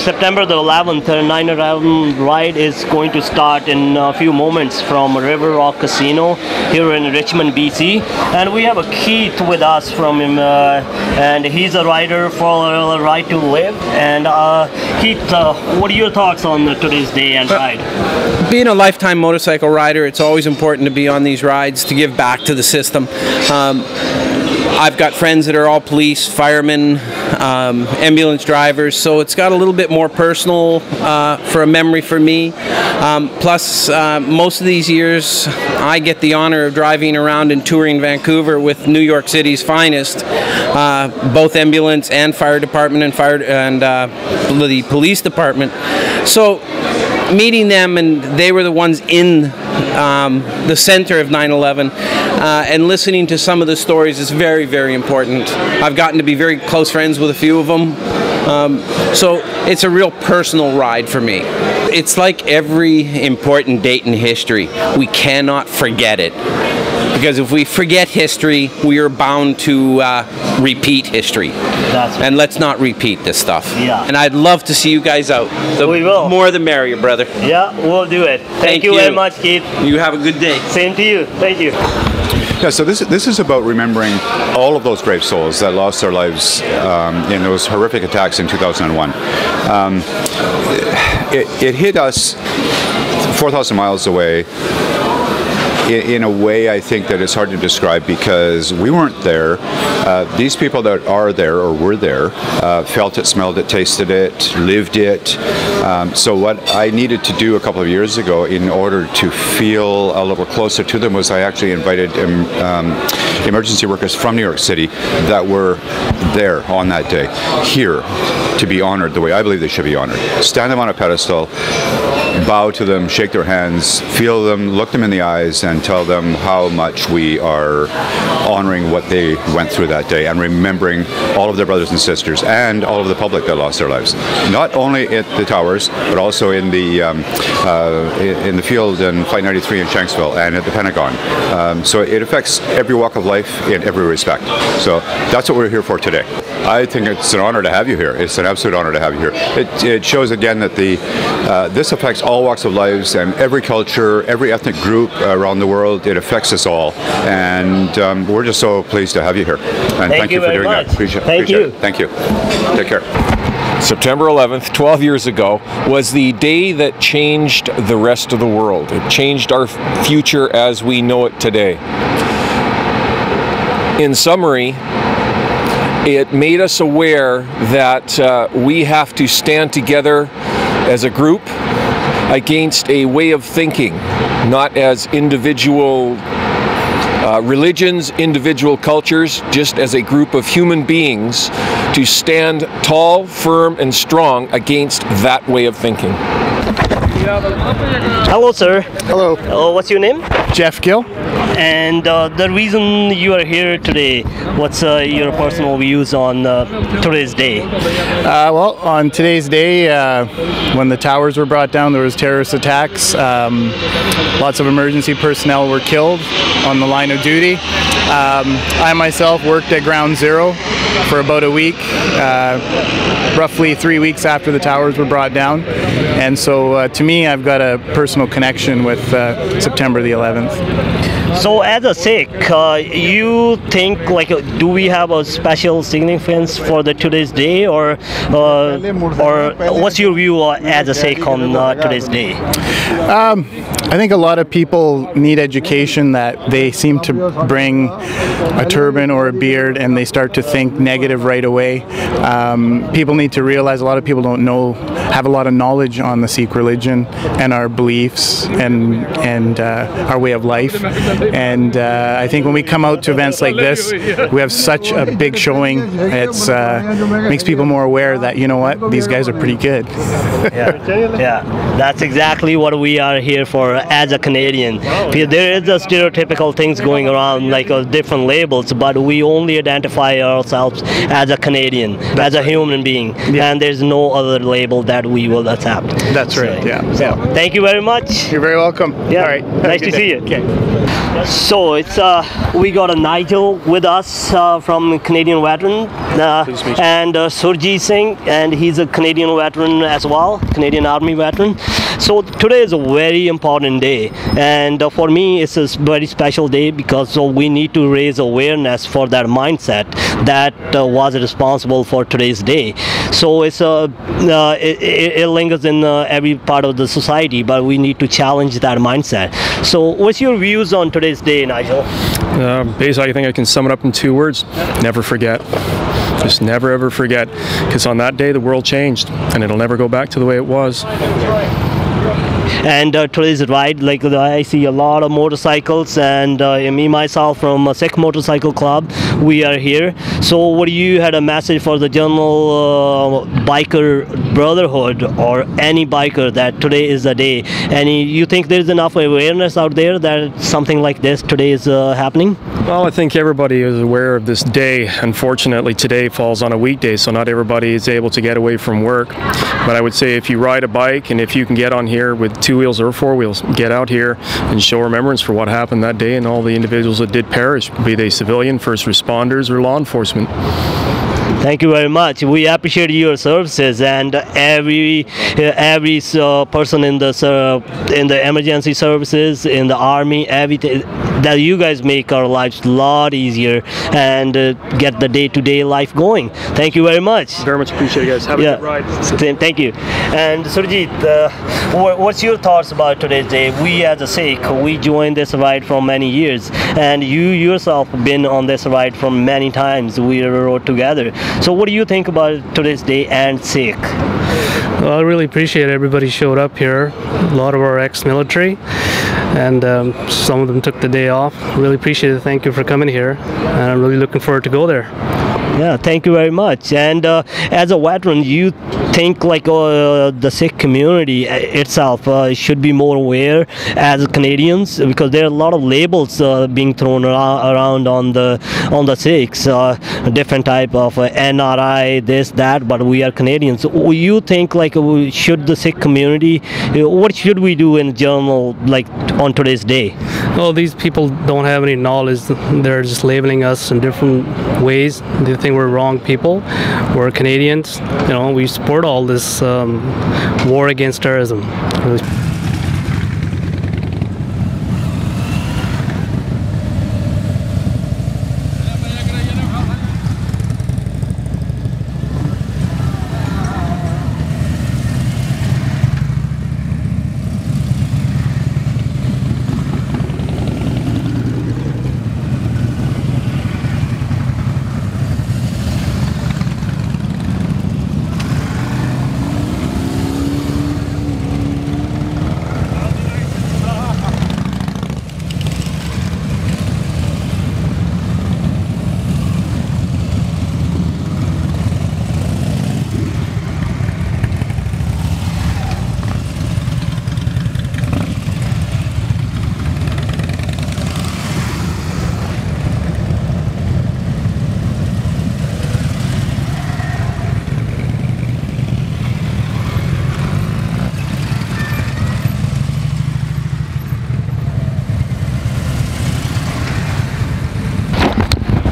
September the 11th, 9/11 ride is going to start in a few moments from River Rock Casino here in Richmond, BC. And we have a Keith with us from him, and he's a rider for Ride to Live. And Keith, what are your thoughts on today's day and ride? Being a lifetime motorcycle rider, it's always important to be on these rides to give back to the system. I've got friends that are all police, firemen, ambulance drivers, so it's got a little bit more personal for a memory for me. Plus, most of these years, I get the honor of driving around and touring Vancouver with New York City's finest, both ambulance and fire department and the police department. So, meeting them, and they were the ones in the center of 9/11, and listening to some of the stories is very, very important. I've gotten to be very close friends with a few of them, so it's a real personal ride for me. It's like every important date in history. We cannot forget it, because if we forget history, we are bound to repeat history. And let's not repeat this stuff. Yeah. And I'd love to see you guys out. We will. More the merrier, brother. Yeah, we'll do it. Thank you very much, Keith. You have a good day. Same to you. Thank you. Yeah, so this is about remembering all of those brave souls that lost their lives in those horrific attacks in 2001. It hit us 4,000 miles away in a way I think that it's hard to describe, because we weren't there. These people that are there or were there felt it, smelled it, tasted it, lived it. So what I needed to do a couple of years ago in order to feel a little closer to them was I actually invited emergency workers from New York City that were there on that day, here, to be honored the way I believe they should be honored. Stand them on a pedestal, bow to them, shake their hands, feel them, look them in the eyes, and tell them how much we are honoring what they went through that day and remembering all of their brothers and sisters and all of the public that lost their lives. Not only at the towers, but also in the field in Flight 93 in Shanksville and at the Pentagon. So it affects every walk of life in every respect. So that's what we're here for today. I think it's an honor to have you here. It's an absolute honor to have you here. It shows again that this affects all walks of lives and every culture, every ethnic group around the world. It affects us all, and we're just so pleased to have you here. And thank you for doing that. Appreciate it. Thank you. Take care. September 11th, 12 years ago, was the day that changed the rest of the world. It changed our future as we know it today. In summary, it made us aware that we have to stand together as a group against a way of thinking, not as individual religions, individual cultures, just as a group of human beings to stand tall, firm, and strong against that way of thinking. Hello, sir. Hello. What's your name? Jeff Gill. And the reason you are here today, what's your personal views on today's day? Well, on today's day, when the towers were brought down, there was terrorist attacks. Lots of emergency personnel were killed on the line of duty. I myself worked at Ground Zero for about a week, roughly 3 weeks after the towers were brought down. And so to me, I've got a personal connection with September the 11th. So as a Sikh, you think, like, do we have a special significance for today's day, or what's your view as a Sikh on today's day? I think a lot of people need education, that they seem to bring a turban or a beard and they start to think negative right away. People need to realize a lot of people don't have a lot of knowledge on the Sikh religion and our beliefs and our way of life. And I think when we come out to events like this, we have such a big showing. It's makes people more aware that, you know what, these guys are pretty good. Yeah, that's exactly what we are here for as a Canadian. There is a stereotypical things going around, like different labels, but we only identify ourselves as a Canadian, as a human being, and there's no other label that we will accept. That's right. So, Yeah. so, thank you very much. You're very welcome. Yeah. All right. Nice to see you. Okay. So it's we got a Nigel with us from Canadian veteran and Surjit Singh, and he's a Canadian veteran as well, Canadian Army veteran. So today is a very important day, and for me it's a very special day because we need to raise awareness for that mindset that was responsible for today's day. So it's it lingers in every part of the society, but we need to challenge that mindset. So what's your views on today's day, Nigel? Basically, I think I can sum it up in 2 words: never forget. Just never ever forget, because on that day the world changed, and it'll never go back to the way it was. And today's ride, like I see a lot of motorcycles, and me myself from Sikh Motorcycle Club, we are here. So what do you had a message for the general biker brotherhood or any biker that today is the day? And you think there's enough awareness out there that something like this today is happening? Well, I think everybody is aware of this day. Unfortunately, today falls on a weekday, so not everybody is able to get away from work. But I would say if you ride a bike, and if you can get on here with 2 wheels or 4 wheels, get out here and show remembrance for what happened that day and all the individuals that did perish, be they civilian, first responders, or law enforcement. Thank you very much. We appreciate your services, and every person in the emergency services, in the army, everything that you guys make our lives a lot easier and get the day-to-day life going. Thank you very much. Very much appreciate it, guys. Have a good ride. Thank you. And Surjit, what's your thoughts about today's day? We as a Sikh, we joined this ride for many years, and you yourself been on this ride for many times. We rode together. So what do you think about today's day and Sikh? Well, I really appreciate everybody showed up here. A lot of our ex-military, and some of them took the day off. Really appreciate it. Thank you for coming here, and I'm really looking forward to go there. Yeah, thank you very much. And as a veteran, you think like the Sikh community itself should be more aware as Canadians, because there are a lot of labels being thrown around on the Sikhs, different type of NRI, this, that, but we are Canadians. You think like should the Sikh community, what should we do in general, like on today's day? Well, these people don't have any knowledge. They're just labeling us in different ways. They think we're wrong people. We're Canadians. You know, we support all this war against terrorism.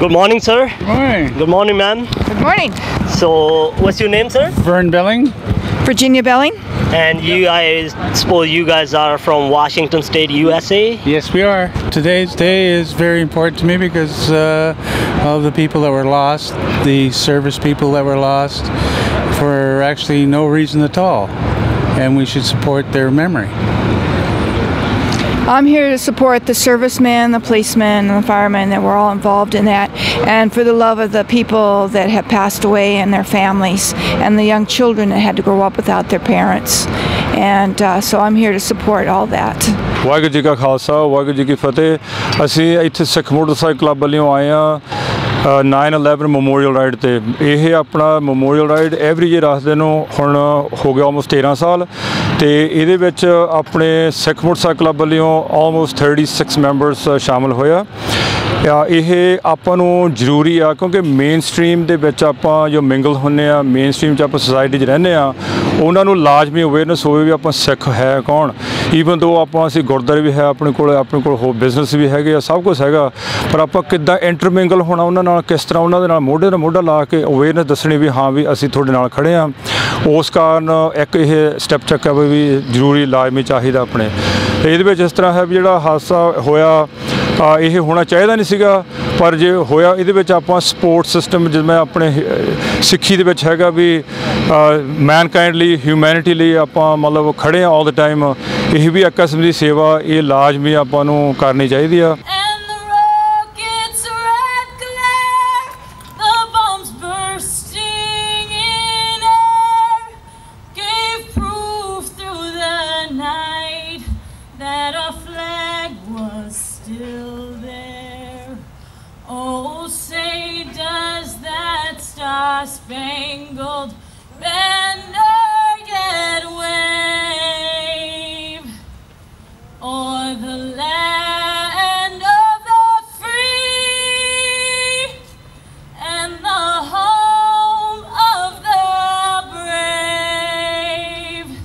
Good morning, sir. Good morning. Good morning, ma'am. Good morning. So, what's your name, sir? Vern Belling. Virginia Belling. And I suppose you guys are from Washington State, USA? Yes, we are. Today's day is very important to me because of the people that were lost, the service people that were lost, for actually no reason at all. And we should support their memory. I'm here to support the servicemen, the policemen, and the firemen that were all involved in that, and for the love of the people that have passed away and their families, and the young children that had to grow up without their parents. And so I'm here to support all that. Waheguru ji ਕਾ ਖਾਲਸਾ ਵਾਹਿਗੁਰੂ ਜੀ ਕੀ ਫਤਿਹ। ਅਸੀਂ ਇੱਥੇ ਸਿੱਖ motorcycle club ਵੱਲੋਂ ਆਏ ਹਾਂ 9/11 memorial ride ਤੇ। ਇਹ ਆਪਣਾ memorial ride every year ਰੱਖਦੇ ਨੂੰ ਹੁਣ ਹੋ ਗਿਆ ਆਲਮੋਸਟ 13 ਸਾਲ ਤੇ ਇਹਦੇ ਵਿੱਚ ਆਪਣੇ ਸਿੱਖ ਮੋਟਰਸਾਈਕਲ ਕਲੱਬ ਵੱਲੋਂ ਆਲਮੋਸਟ 36 ਮੈਂਬਰਸ ਸ਼ਾਮਲ ਹੋਇਆ। ਇਹ ਆਪਾਂ ਨੂੰ ਜ਼ਰੂਰੀ ਆ ਕਿਉਂਕਿ ਮੇਨ ਸਟਰੀਮ ਦੇ ਵਿੱਚ ਆਪਾਂ ਜੋ ਮਿੰਗਲ ਹੁੰਦੇ ਆ ਮੇਨ ਸਟਰੀਮ 'ਚ ਆਪਾਂ ਸੁਸਾਇਟੀ 'ਚ ਰਹਿੰਦੇ ਆ ਉਹਨਾਂ ਨੂੰ ਲਾਜ਼ਮੀ ਅਵੇਅਰਨੈਸ ਹੋਵੇ ਵੀ ਆਪਾਂ ਸਿੱਖ ਹੈ ਕੌਣ ਈਵਨ ਦੋ ਆਪਾਂ ਅਸੀਂ ਗੁਰਦੁਆਰੇ ਵੀ ਹੈ ਆਪਣੇ ਕੋਲ ਹੋਰ ਬਿਜ਼ਨਸ ਵੀ ਹੈਗੇ ਆ ਸਭ ਕੁਛ ਹੈਗਾ ਪਰ ਆਪਾਂ ਕਿੱਦਾਂ ਇੰਟਰਮਿੰਗਲ ਹੋਣਾ ਉਹਨਾਂ ਨਾਲ ਕਿਸ ਤਰ੍ਹਾਂ ਉਹਨਾਂ ਦੇ ਨਾਲ ਮੋਢਾ ਲਾ ਕੇ ਅਵੇਅਰਨੈਸ ਦੱਸਣੀ ਵੀ ਹਾਂ ਵੀ ਅਸੀਂ ਤੁਹਾਡੇ ਨਾਲ ਖੜੇ ਹਾਂ ਉਸ ਕਾਰਨ ਇੱਕ ਇਹ ਸਟੈਪ ਚੱਕਿਆ ਵੀ ਜ਼ਰੂਰੀ ਲਾਜ਼ਮੀ ਚਾਹੀਦਾ ਆਪਣੇ ਇਹਦੇ ਵਿੱਚ ਇਸ ਤਰ੍ਹਾਂ ਹੈ ਵੀ ਜਿਹੜਾ ਹਾਦਸਾ ਹੋਇਆ ਇਹ ਹੋਣਾ ਚਾਹੀਦਾ ਨਹੀਂ ਸੀਗਾ ਪਰ ਜੇ ਹੋਇਆ ਇਹਦੇ ਵਿੱਚ ਆਪਾਂ ਸਪੋਰਟ ਸਿਸਟਮ ਜਿਵੇਂ ਆਪਣੇ ਸਿੱਖੀ ਦੇ ਵਿੱਚ ਹੈਗਾ ਵੀ ਮੈਨਕਾਈਂਡ ਲਈ ਹਿਊਮੈਨਿਟੀ ਲਈ ਆਪਾਂ ਮਤਲਬ ਖੜੇ ਹਾਂ ਆਲ ਦ ਟਾਈਮ ਇਹ ਵੀ ਇੱਕ ਕਿਸਮ ਦੀ ਸੇਵਾ ਇਹ ਲਾਜ਼ਮੀ ਆਪਾਂ ਨੂੰ ਕਰਨੀ ਚਾਹੀਦੀ ਆ।